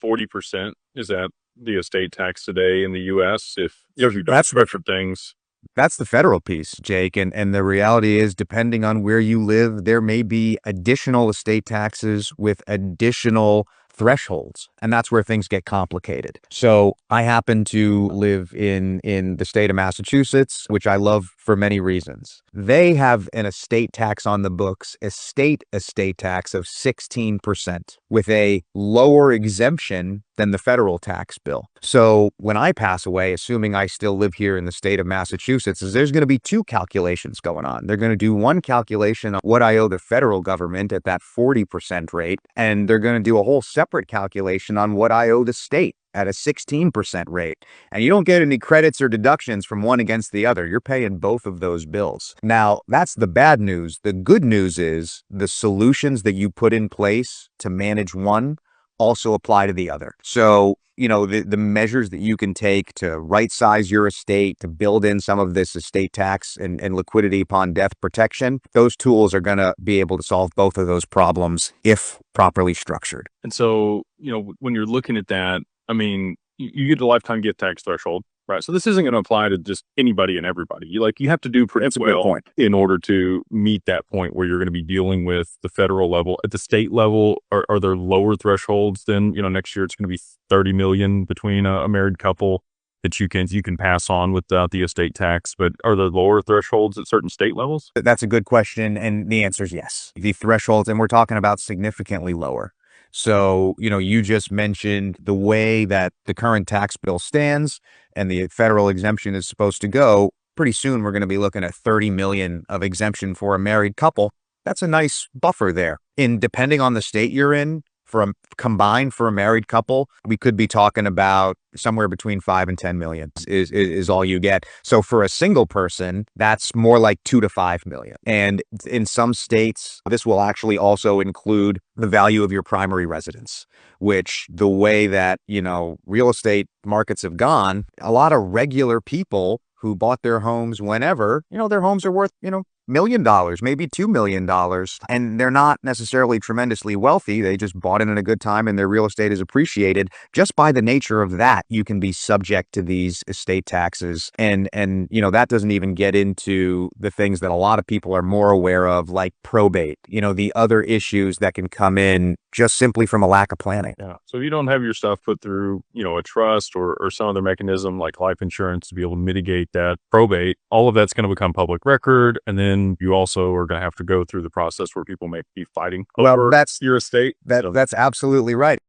40%. Is that the estate tax today in the US if you don't That's the different things? that's the federal piece, Jake. And the reality is, depending on where you live, there may be additional estate taxes with additional thresholds. And that's where things get complicated. So I happen to live in the state of Massachusetts, which I love for many reasons. They have an estate tax on the books, estate tax of 16% with a lower exemption than the federal tax bill. So when I pass away, assuming I still live here in the state of Massachusetts, there's going to be two calculations going on. They're going to do one calculation on what I owe the federal government at that 40% rate, and they're going to do a whole separate calculation on what I owe the state at a 16% rate. And you don't get any credits or deductions from one against the other. You're paying both of those bills. Now, that's the bad news. The good news is the solutions that you put in place to manage one also apply to the other. So, the measures that you can take to right size your estate, to build in some of this estate tax and liquidity upon death protection, those tools are going to be able to solve both of those problems if properly structured. And so, when you're looking at that, I mean, you get a lifetime gift tax threshold, right? So this isn't going to apply to just anybody and everybody. You have to do pretty That's a good well point. in order to meet that point where you're going to be dealing with the federal level. At the state level, are there lower thresholds than, next year it's going to be 30 million between a married couple that you can pass on without the estate tax, but are there lower thresholds at certain state levels? That's a good question. And the answer is yes. The thresholds, and we're talking about significantly lower. So, you just mentioned the way that the current tax bill stands and the federal exemption is supposed to go. Pretty soon, we're going to be looking at 30 million of exemption for a married couple. That's a nice buffer there. And depending on the state you're in, combined for a married couple, we could be talking about somewhere between 5 and 10 million is all you get. So for a single person, that's more like 2 to 5 million. And in some states, this will actually also include the value of your primary residence, which the way that, real estate markets have gone, a lot of regular people who bought their homes whenever, their homes are worth, $1 million, maybe $2 million. And they're not necessarily tremendously wealthy. They just bought it in a good time and their real estate is appreciated. Just by the nature of that, you can be subject to these estate taxes. And that doesn't even get into the things that a lot of people are more aware of, like probate, the other issues that can come in just simply from a lack of planning. Yeah. So if you don't have your stuff put through, a trust or some other mechanism like life insurance to be able to mitigate that probate, all of that's going to become public record. And then you also are going to have to go through the process where people may be fighting over Well, that's your estate. that's absolutely right.